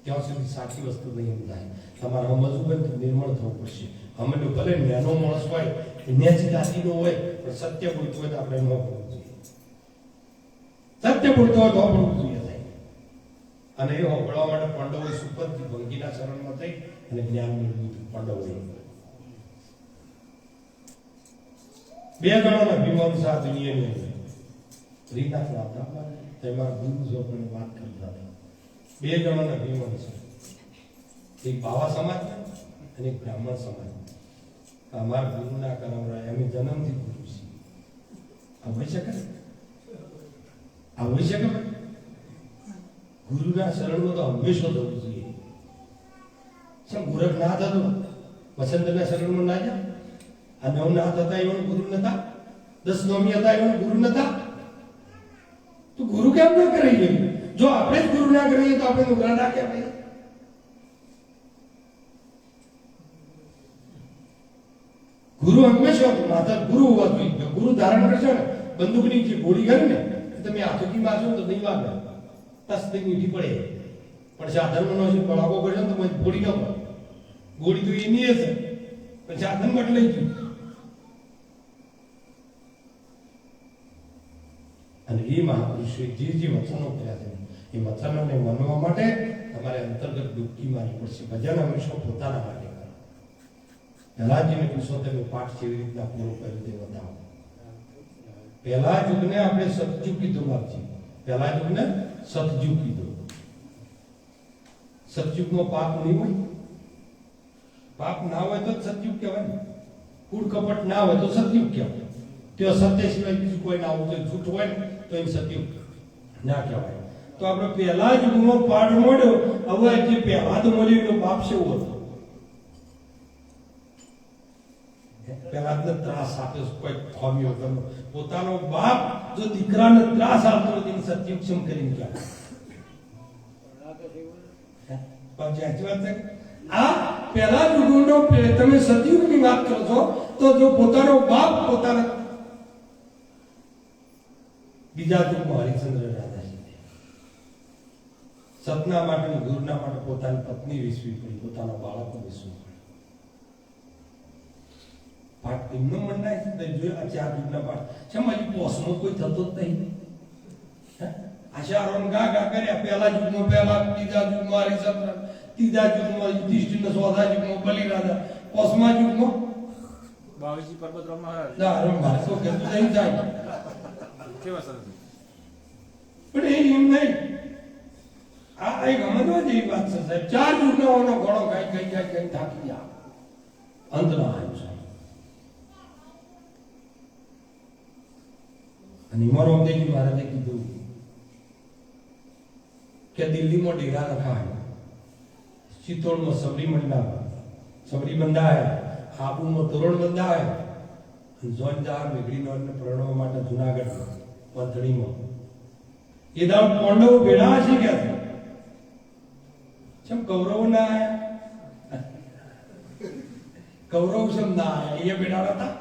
ત્યાં સુધી સાચી વસ્તુ નહીં થાય. તમારે સમજવું હોય તો નિર્મળ થવું પડશે. અમે તો ભલે નાનો માણસ હોય, નેચ જાતિનો હોય, પણ સત્ય બોલતું હોય તો આપણે ન બોલવું જોઈએ. સત્ય બોલતો હોય તો બોલવું જોઈએ. અને એ હોકળવા માટે પાંડવોએ સુપરથી ભંગીના શરણમાં થઈ અને જ્ઞાન મેળવ્યું પાંડવોએ. 2 જણાના અભિમાન સાથે દુનિયાની રીતના હતા. તેમાં ગુરુ જોડે વાત કરતા હતા. 2 જણાના અભિમાન છે, એક બાવા સમાજ અને એક બ્રાહ્મણ સમાજ. અમારા ગુરુના કરાવરાય, અમે જન્મથી ગુરુ છીએ. આ હોઈ શકે? આ હોઈ શકે? ગુરુના શરણમાં તો હંમેશા જવું જોઈએ. શું ગુરખ ના થતો વસંતના શરણમાં ના જાય? આ 9 ના હતા એવા ગુરુ નતા? 10 નોમી હતા એવા ગુરુ નતા? તો ગુરુ કેમ ના કરીએ? જો આપણે જ ગુરુ ના કરીએ તો આપણે ઉઘરા ના કહેવાય. ગુરુ હંમેશા માતા ગુરુ હોવા જોઈએ. ગુરુ ધારણ કરશો ને, બંદૂકની જે ગોળી કરે ને તમે હાથોથી મારશો તો નહીં વાગે, તસ્તી મીઠી પડે. પણ સાધનનો છે બળાવો કરશો તો પછી ગોળી ન પડે. ગોળી તો એની હશે પણ સાધન બદલાઈ ગયું. અને એ મહાપુરુષોએ જે વચનો કર્યા છે એ વચનોને માનવા માટે તમારે અંતર્ગત ડૂબકી મારવી પડશે. ભજન હંમેશા પોતાના માટે કરો. પહેલાજીને પૂછો તમે પાઠ કેવી રીતના પૂરો કર્યો તે બતાવો. પહેલા યુગને આપણે સતયુગ કીધું બાપજી. પહેલા યુગને સતયુગ કીધું. સતયુગનો પાપ નહીં હોય, પાપ ના હોય તો સતયુગ કહેવાય ને, કૂડ કપટ ના હોય તો સતયુગ કહેવાય. તે સત્ય સિવાય બીજું કોઈ ના હોય તો જૂઠ હોય ને તો એ સતયુગ ના કહેવાય. તો આપણે પહેલા જ ગુનો પાઠ મળ્યો. હવે જે પહેલા તો મળ્યો એનો બાપ છે એવો હતો. પહેલા જ ત્રાસ આપ્યો કોઈ ખોમ્યો ગયો. પોતાનો બાપ જો દીકરાને ત્રાસ આપતો હોય તેની સત્યુક્ષમ કરીને ક્યાં આ પહેલા જ ગુનો તમે સતયુગની વાત કરો છો તો જો પોતાનો બાપ પોતાના બીજા યુગમાં હરિશ્ચંદ્ર રાજા છે સપના માટે ગુરુના માટે પોતાની પત્ની વિસવી પડી, પોતાના બાળકો વિસવી પડી. પાઠ એમનો મંડાય છે જોયું આ ચાર યુગના પાઠ છે મારી પોસમાં કોઈ થતો જ નહીં. આશારોન ગા કર્યા પહેલા યુગમાં પહેલા, બીજા યુગમાં હરિશ્ચંદ્ર, ત્રીજા યુગમાં યુધિષ્ઠિર, ચોથા યુગમાં બલિરાજા, પાંચમા યુગમાં બાવીસી પર્વત રમવા ના રમવા તો કે નહીં જાય કેવા સરસ. પણ એ એમ નહીં. આ એક સમજવા જેવી વાત છે સાહેબ. ચાર યુગનો ઘોડો કઈ થાકી ગયા, અંત ના આવ્યો છે. અને હિમરામદેવજી મહારાજે કીધું કે દિલ્હીમાં ડેરા રખાય, ચિત્તોડમાં સબરી બંધાય, આબુમાં તોરણ બંધાય, જોનજાર મેઘડીનો પ્રણવ માટે જુનાગઢ પંથણીમાં એ દાવ પાંડવો ભેળા છે કે ચમ કૌરવ ના આયા? કૌરવ સમ ના આયા, એ ભેળા હતા.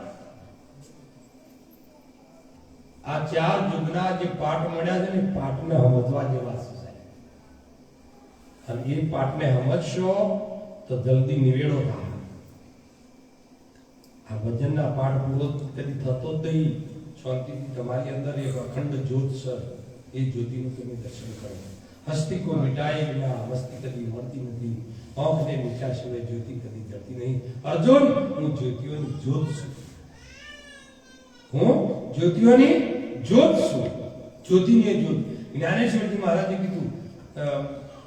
આ ચાર યુગના જે પાઠ મળ્યા છે ને પાઠને સમજવા જેવા છે સાહેબ. અને એ પાઠને સમજશો તો જલ્દી નિવેડો થાય. આ ભજનના પાઠ પૂરો કદી થતો જ નહીં. શાંતિથી તમારી અંદર એક અખંડ જ્યોત છે, એ જ્યોતિનું તમે દર્શન કરો. હસ્તી કો મિટાય વિના મસ્તી કદી મળતી નથી, આંખને મીઠા સિવાય જ્યોતિ કદી જળતી નહીં. અર્જુન, હું જ્યોતિઓની જ્યોત છું. હું જ્યોતિઓની જ્યોત છું. જ્યોતિની જ્યોત. જ્ઞાનેશ્વરજી મહારાજે કીધું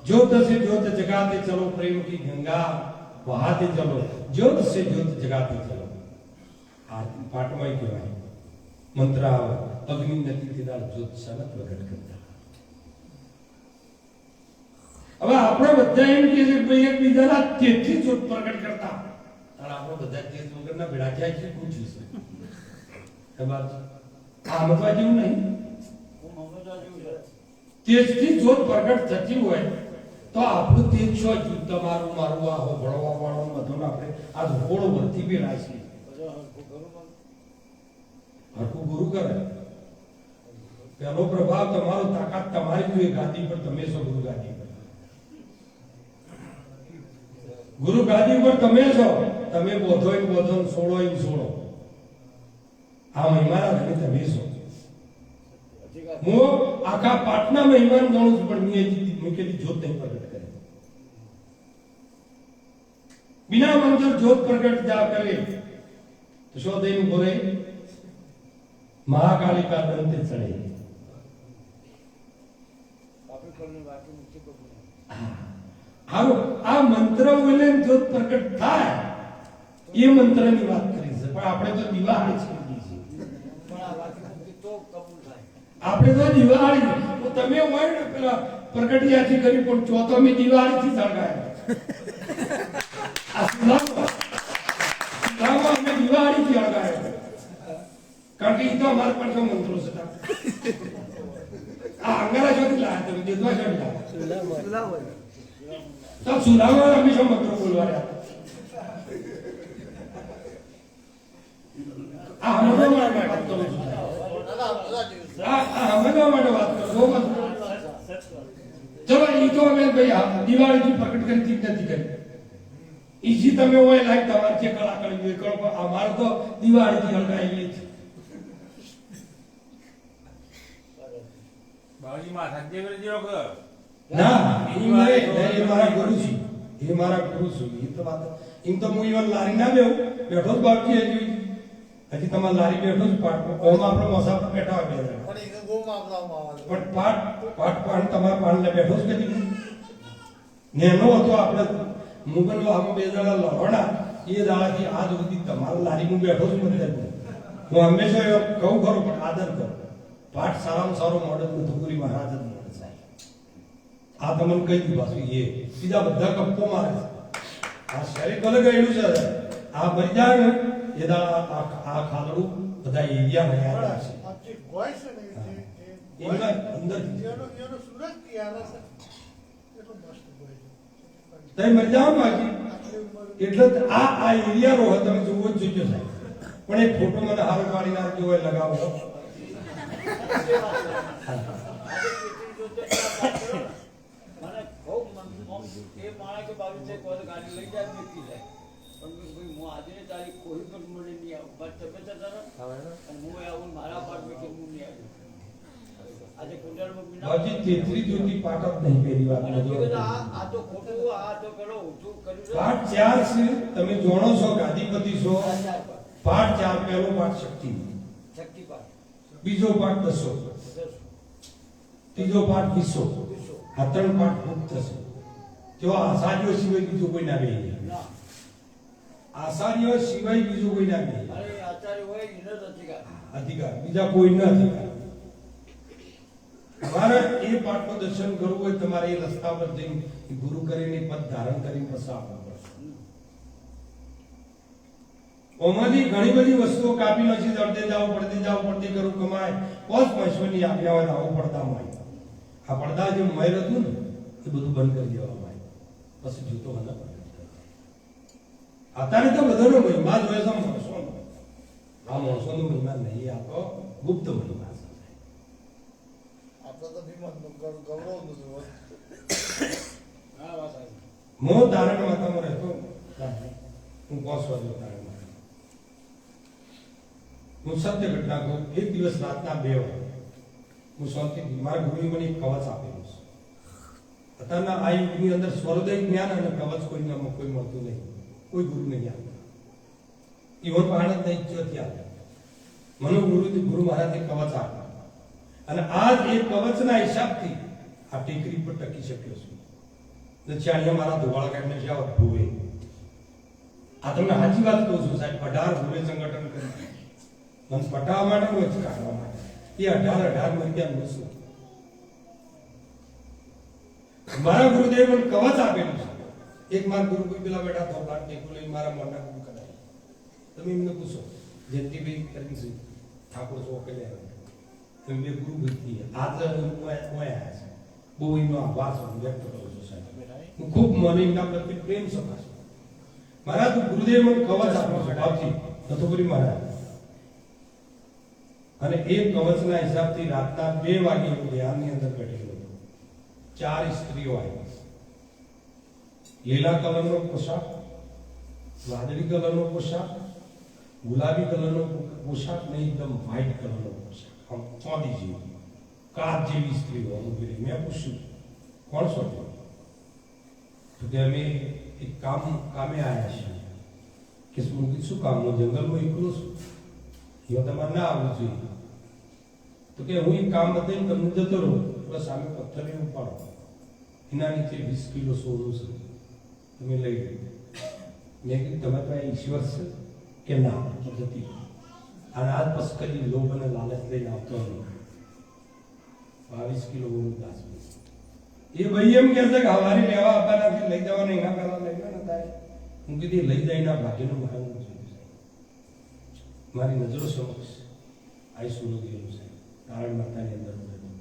ज्योत से ज्योत जगाते चलो, प्रेम की गंगा बहाते चलो, ज्योत से ज्योत जगाते चलो. આ પાઠમાં કહેવાય મંત્ર આવે, અગ્નિ નથી તેના જ્યોત સનત પ્રગટ કરતા. હવે આપણે બધા એમ કે છે ભાઈ એકબીજાના તેથી જ્યોત પ્રગટ કરતા, અને આપણે બધા તેજ વગરના ભેળા જાય છે પૂછ્યું છે ખબર આ મતવા જેવું નહીં. તેજથી જ્યોત પ્રગટ થતી હોય તો આપણું તેજ છો તમારું મારું આ ભણવા વાળો બધું આપણે આ ધોળ વર્તી બેડા છે. હરકું ગુરુ કરે પેલો પ્રભાવ તમારો, તાકાત તમારી જોઈએ ગાદી પર, તમે છો ગુરુ ગાદી પર. ગુરુ ગાદી પર તમે છો, તમે બોધો સોળો સોળો. આ મહિમાના ધણી તમે છો. હું આખા પાટના મહેમાન ગણું છું, પણ મેં કદી જ્યોત નહીં પ્રગટ કરે. बिना मंजूर ज्योत प्रकट जा करे तो शो देन बोले महाकालिका दंते चढ़े. हारो आ मंत्र बोले ज्योत प्रकट થાય એ મંત્રની વાત કરી છે, પણ આપણે તો દિવાળી છે. પણ આ વાત તો કબૂલ થાય. આપણે તો દિવાળી તો તમે હોય ને પેલા પ્રગટિયાથી કરી, પણ ચોથો મે દિવાળીથી સળગાય. આ સુનામો અમે દિવાળીથી સળગાય, કારણ કે એ તો અમારા પર મંત્રો છે. આ અંગારા જોતી લાયા તમે દેદવા જોતી લાયા તો સુનામો હંમેશા મંત્રો બોલવા રહ્યા. આ હમણાં માટે વાત કરું છું. હમણાં માટે વાત કરું. ચલો એ તો અમે ભાઈ દિવાળીથી પ્રગટ કરી નથી કરી. ઈજી તમે હોય લાઈક તમારે જે કળા કરી કરો, પણ અમારે તો દિવાળીથી હળગાયેલી છે. બાવજી માં સાજે કરી દેવો કે ના, એ મારા ગુરુ છે. એ મારા ગુરુ છે. એ તો વાત એમ તો હું ઈવન લારી ના બેહું બેઠો જ બાપજી હજી તમારે લારી બેઠો જ પાઠ ઓમ આપણે મોસા પર બેઠા હોય બે જણા, પણ પાઠ પાઠ તમારા પાણ લે બેઠો જ કદી નેનો હતો. આપણે મુગલો આમ બે જણા લડોડા એ દાડાથી આજ સુધી તમારા લારીમાં બેઠો છું મંદિરમાં. હું હંમેશા એવો કહું ખરો પણ આદર કરો. પાઠ સારામાં સારો મોડલ મધુપુરી મહારાજ જ મળે સાહેબ. આ તમને કહી દીધું પાછું એ બીજા બધા કપ્પો મારે છે. આ શરીર ભલે ગયેલું છે આ મરી જાય ને એ દાડા આ ખાલડું બધા એરિયા રહ્યા છે આપજી ગોય છે ને એના અંદર એનો સુરત કી આના છે એટલો મસ્ત ગોય છે તઈ મરી જાવ બાકી એટલે જ આ એરિયા રો તમે જોવો જ જોજો સાહેબ. પણ એક ફોટો મને હારો પાડી નાખજો હોય લગાવો. મને ખૂબ એ માણસ કે બાજુ છે કોઈ ગાડી લઈ જાય નીકળી જાય પણ ભાઈ હું આજે તારીખ કોઈ પણ મને નહીં આવું બસ તમે જતા અને હું આવું મારા પાઠ મેં કેમ નહીં આવ્યું આજે કુંડળમાં બાજી તેત્રી જ્યોતિ પાઠ જ નહીં પહેલી વાત આ તો ખોટું આ તો પેલો ઊંચું કર્યું પાઠ 4 છે તમે જોણો છો ગાદીપતિ છો. પાઠ 4 પહેલો પાઠ શક્તિ, શક્તિ પાઠ બીજો પાઠ દસો, ત્રીજો પાઠ વિસો, આ 3 પાઠ ગુપ્ત છે. જો આચાર્યો સિવાય બીજું કોઈ ના બે ના આચાર્ય સિવાય બીજું કોઈ ના બે અરે આચાર્ય હોય એનો જ અધિકાર અધિકાર બીજા કોઈ ન અધિકાર. તમારે એ પાઠનું દર્શન કરવું હોય તમારે એ રસ્તા પર જઈને ગુરુ કરીને પદ ધારણ કરીને પછી આપવું પડશે. ઓમાંથી ઘણી બધી વસ્તુઓ કાપી નથી દળતે જાવ પડતે કરું કમાય પોસ મહેશ્વરની આજ્ઞા હોય આવો પડદા હોય. આ પડદા જે મહેર હતું ને એ બધું બંધ કરી દેવામાં આવ્યું પછી જૂતો મને અત્યારે તો બધાનો મહિમા જ હોય છે માણસોનો. આ માણસોનો મહિમા નહીં, આ તો ગુપ્ત મહિમા છે. આપણે તો વિમાન ગૌરવ નું હા વાત આવી મો ધારણ માતામાં રહેતો હું 5 વાગ્યો ધારણમાં. હું સત્ય ઘટના કહું. એક દિવસ રાતના 2 વાગે હું શાંતિથી મારા ગુરુએ મને એક કવચ આપેલું છે. અત્યારના આ યુગની અંદર સ્વરોદય જ્ઞાન અને કવચ કોઈ મળતું નહીં, કોઈ ગુરુ નહીં આપતા. ઈવન પાણ જ નહીં જ્યોતિ આપે મને ગુરુ મહારાજે કવચ આપ્યા અને આજ એ કવચના હિસાબથી આ ટેકરી પર ટકી શક્યો છું. ચાણિયા મારા ધોવાળ કાઢને જ્યાં ભૂવે આ તમને સાચી વાત કહું છું સાહેબ. 18 ભૂવે સંગઠન કર્યું મને પટાવવા માટે વચ્ચે કાઢવા માટે. એ 18 મરી ગયા નશું. મારા ગુરુદેવ મને કવચ આપેલું છે. એક મારા ગુરુ કોઈ પેલા બેઠા ધોળા ટેકો લઈ મારા મોઢા ગુરુ કરાય. તમે એમને પૂછો જયંતિભાઈ કરી છે ઠાકોર છો કે તમે બે ગુરુ ભક્તિ આજ આવ્યા છે. બહુ એનો આભાર વ્યક્ત કરું છું સાહેબ. હું ખૂબ મને એમના પ્રત્યે પ્રેમ સપાશ. મારા તો ગુરુદેવ મને કવચ આપ્યું છે બાપજી નથુપુરી મહારાજ. અને એ કવચના હિસાબથી રાતના 2 વાગે હું ધ્યાનની અંદર બેઠેલો હતો. 4 સ્ત્રીઓ આવી. લીલા કલરનો પોશાક, વાદળી કલરનો પોશાક, ગુલાબી કલરનો પોશાક ને એકદમ વ્હાઈટ કલરનો પોશાક, આમ ચાંદી જેવી કાચ જેવી સ્ત્રીઓ ઉભી રહી. મેં પૂછ્યું કોણ છો? તો કે અમે એક કામે આવ્યા છીએ. કે શું કામનું? જંગલમાં એકલો છું, એ તમારે ના આવવું જોઈએ. તો કે હું એક કામ બતાવીને તમને જતો રહું, બસ સામે પથ્થર એવું પાડો, એના નીચે 20 કિલો સોનું છે, તમે લઈ લો. મેં કીધું તમે પાસે ઈશ્વર છે કે ના? જતી અને આજ બસ કરી લોભ અને લાલચ લઈને આવતો નહીં. 22 કિલો ઓનું દાસ એ ભાઈ એમ કહે છે કે હવારે લેવા આપવાના લઈ જવાના એના પેલા લઈ ગયો ને. હું કીધું લઈ જાય એના ભાગ્યનું મારું જોયું છે. મારી નજરો સમક્ષ આ સુરત ગયેલું છે તારણ માતાની અંદર.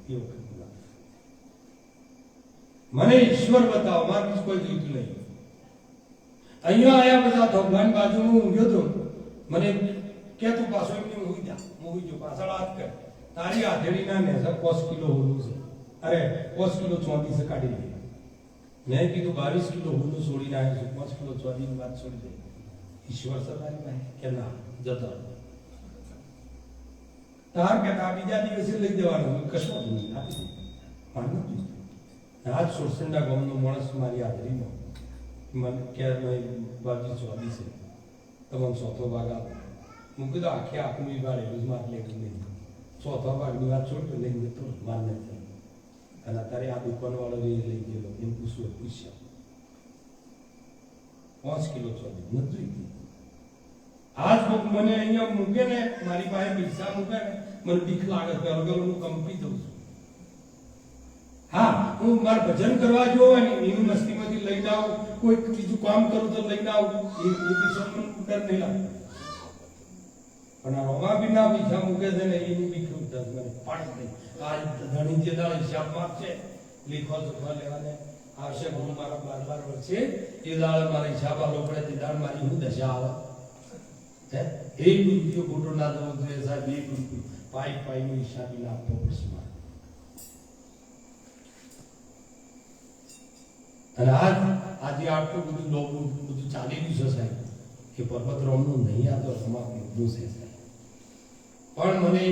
એ વખત મને ઈશ્વર બતાવો, મારે કોઈ જોઈતું નહીં. અહીંયા આયા બધા ભગવાન બાજુનું ઊંઘ્યો હતો. મને કે તું પાછો એમને મૂકી જા. મૂકી જો પાછળ હાથ કર. તારી આધેડીના નેસર 5 કિલો હોલું છે. અરે 5 કિલો 34 કાઢી દે. મેં કીધું 22 કિલો હોલું છોડીને આવ્યો છું, 5 કિલો 34 વાત છોડી દે. ઈશ્વર સદારી પાસે કે ના જતો તાર કે બીજા દિવસે લઈ જવાનું કશું નહીં આપી દે. માનવું આજ સોરસંડા ગામનો માણસ મારી હાજરીમાં મને કે બાજુ ચોદી છે તમને 100 ભાગ આપો. હું કીધું આખે આખું વિભાગ એટલું જ મારે લેવું નહીં. 100 ભાગની વાત છોડ તો લઈ જતો માર નથી. અને અત્યારે આ દુકાનવાળો લઈ ગયેલો એમ પૂછ્યા 5 કિલો ચોરી નથી જોઈતી. આજ કોક મને અહીંયા મૂકે ને મારી પાસે પૈસા મૂકે ને મને બીક લાગે છે અલગ હું કંપની દઉં છું. હા હું મારે ભજન કરવા જો એની મસ્તીમાંથી લઈને આવું કોઈ બીજું કામ કરું તો લઈને આવું એ વિષય મને ડર નહીં લાગે. પણ આ રોમા બીના પૈસા મૂકે છે ને એની બીક ઉઠતા મને પાડી દે. આ ધણી જે દાળ હિસાબ માગશે લીખો જોખવા લેવાને આવશે હું મારા 12 વર્ષે એ દાળ મારા હિસાબ આલો પડે તે દાળ મારી હું દશા આવે. એક રૂપિયો ખોટો ના દેવો જોઈએ સાહેબ. 1 રૂપિયો પાઈ નો હિસાબ આપવો પડશે મારે. અને આજે આટલું બધું લોબું બધું ચાલી રહ્યું છે સાહેબ એ પર્વત રોમનું નહીં આ તો સમાપ્તનું છે સાહેબ. પણ મને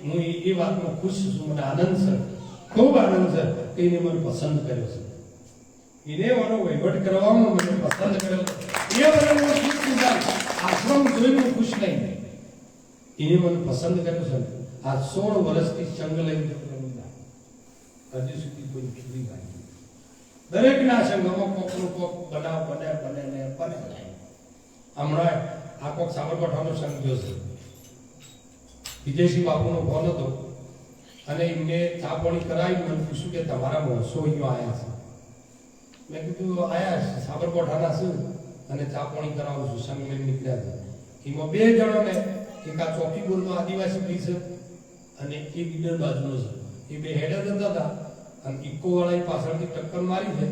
હું એ વાતમાં ખુશ છું. મને આનંદ છે, ખૂબ આનંદ છે કે એને મને પસંદ કર્યો છે. એને મારો વહીવટ કરવામાં મને પસંદ કર્યો છે. એ મને હું ખુશ છું સાહેબ. આશ્રમ જોઈને હું ખુશ નહીં. એને મને પસંદ કર્યો છે. આ 16 વર્ષથી સંગ લઈને હજી સુધી કોઈ છોડી ગાય દરેક ના સંઘમાં કોકનું કોક બનાવ બને હમણાં આ કોક સાબરકાંઠાનો સંઘ થયો છે. વિજયસિંહ બાપુનો ફોન હતો અને એમને ચા પાણી કરાવી મને પૂછ્યું કે તમારા માણસો અહીંયા આવ્યા છે. મેં કીધું આવ્યા છે સાબરકાંઠાના છું અને ચા પાણી કરાવું છું. સંઘ લઈને નીકળ્યા હતા. એમાં 2 જણોને એક આ ચોકી બોલનો આદિવાસી ભાઈ છે અને એક ઈડર બાજુનો છે. એ 2 હેડર જતા હતા અને ઇકો વાળા પાછળથી ટક્કર મારી છે.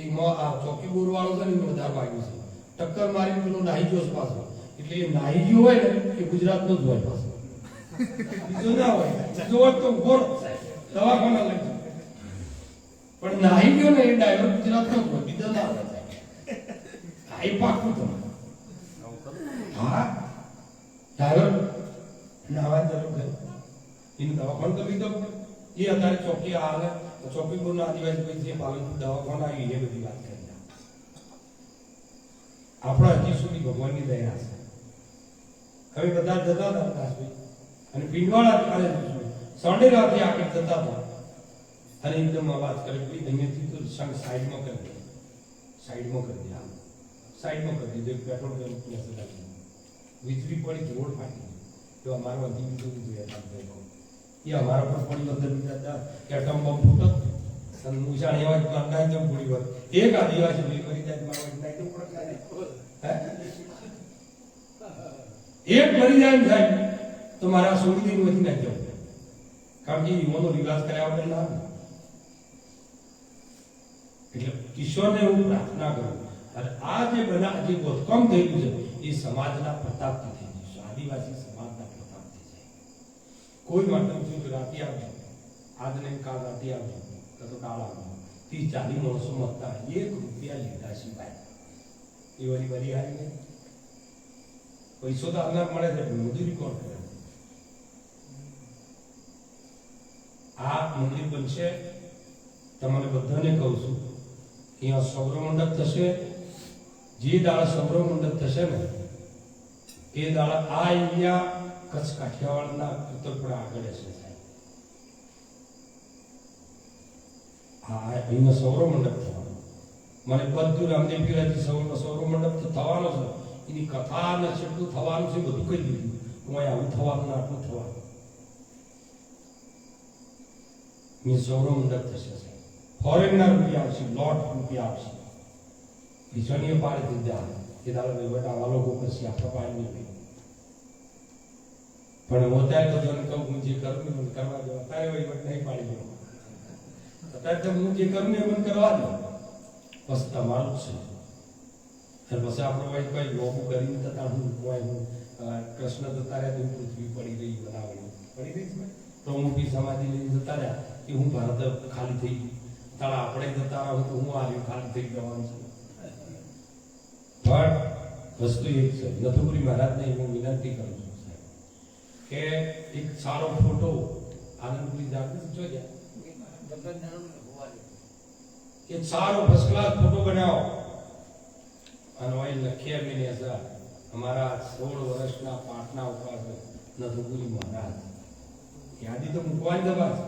એમાં આ ચોકી બોર વાળો છે ને એને વધારે વાગ્યું છે. ટક્કર મારીને પેલો નાહી ગયો પાછો. એટલે એ નાહી ગયો હોય ને એ ગુજરાતનો જ હોય પાછો. બીજો ના હોય. બીજો હોય તો ગોળ દવાખાના લઈ જાય. પણ નાહી ગયો ને એ ડ્રાઈવર ગુજરાતનો જ હોય. બીજો ના હોય. હા એ પાકું તો. હા ડ્રાઈવર નાવા જરૂર કરે એને દવાખાનું તો લીધો પડે. એ અત્યારે ચોકી હાલે ચોકી બોરના આદિવાસી ભાઈ જે પાલનપુર દવાખાના આવી એ બધી વાત કરી. આપણા હજી સુધી ભગવાનની દયા છે. હવે બધા જતા હતા દાસભાઈ અને પિંડવાળા કાલે સોંડેલાથી આગળ જતા હતા અને એકદમ અવાજ કરે ભાઈ અહીંયાથી તો સંઘ સાઈડમાં કરી દે, સાઈડમાં કરી દે, આમ સાઈડમાં કરી દે. પેટ્રોલ પંપ વીજળી પડી રોડ ફાટી તો અમારો હજી બીજું જોઈએ એ અમારા પર પડી 15 મીટર એટમ બોમ્બ ફૂટો અને મુજાણી અવાજ કરતા જેમ પૂરી વાત એક આદિવાસી ભૂલી કરી જાય મારો નાઈ તો પડતા એક મરી જાય સાહેબ તો મારા છોડી દઈને નથી નાખ્યો. કારણ કે યુવાનો વિકાસ કર્યા વગર ના. એટલે ઈશ્વરને હું પ્રાર્થના કરું અને આ જે બના જે વધકમ થયેલું છે એ સમાજના પ્રતાપથી થઈ જશે. આદિવાસી સમાજના પ્રતાપથી છે. કોઈ માટે હું રાતી આવજો આજને કાલ રાતી આવજો તો કાલ આવજો 30-40 માણસો મતતા 1 રૂપિયા લીધા સિવાય એ વળી બરી હારી નહીં. પૈસો તો આવનાર મળે છે પણ મજૂરી કોણ કરે? આ મંદિર બનશે તમને બધાને કહું છું અહીંયા સૌર મંડપ થશે. જે દાળ સૌર મંડપ થશે ને એ દાળ આ અહીંયા કચ્છ કાઠિયાવાડના ઉત્તરપુરા આગળ હશે. હા અહીંયા સૌર મંડપ થવાનો. મને બધું રામદેવ પીરાજી સૌર મંડપ તો થવાનો છે. એની કથા ને કેટલું થવાનું છે બધું કહી દીધું. હું આવું થવાનું આટલું થવાનું. મેં સૌર મંડપ થશે. ફોરેનના રૂપિયા આવશે, લોટ રૂપિયા આવશે. વિશ્વનીય પાડે દીધા એ તારા વહીવટ આવા લોકો પછી આપણે પાડી નહીં. પણ હું અત્યારે તો તને કહું હું જે કરું ને મને કરવા દો. અત્યારે વહીવટ નહીં પાડી દો. અત્યારે તો હું જે કરું ને મને કરવા દો. બસ તમારું જ છે. અને પછી આપણો ભાઈ કોઈ લોભ કરીને થતા હું કૃષ્ણ જતા રહ્યા તો પૃથ્વી પડી ગઈ બનાવવાની પડી ગઈ છે. તો મોટી સમાધિ લઈને જતા રહ્યા કે હું ભારત ખાલી થઈ ગયું. તારા આપણે જતા રહો તો હું આવ્યો ખાલી થઈ જવાનું છે. પણ વસ્તુ એક છે. નથુપુરી મહારાજને હું વિનંતી કરું છું સાહેબ કે એક સારો ફોટો આનંદપુરી જાગૃત જોઈ એક સારો ફર્સ્ટ ક્લાસ ફોટો બનાવો અને અહીં લખ્યા મેં હશે અમારા 16 વર્ષના પાટના ઉપાસક નથુપુરી મહારાજ યાદી તો મૂકવાની દબાશે.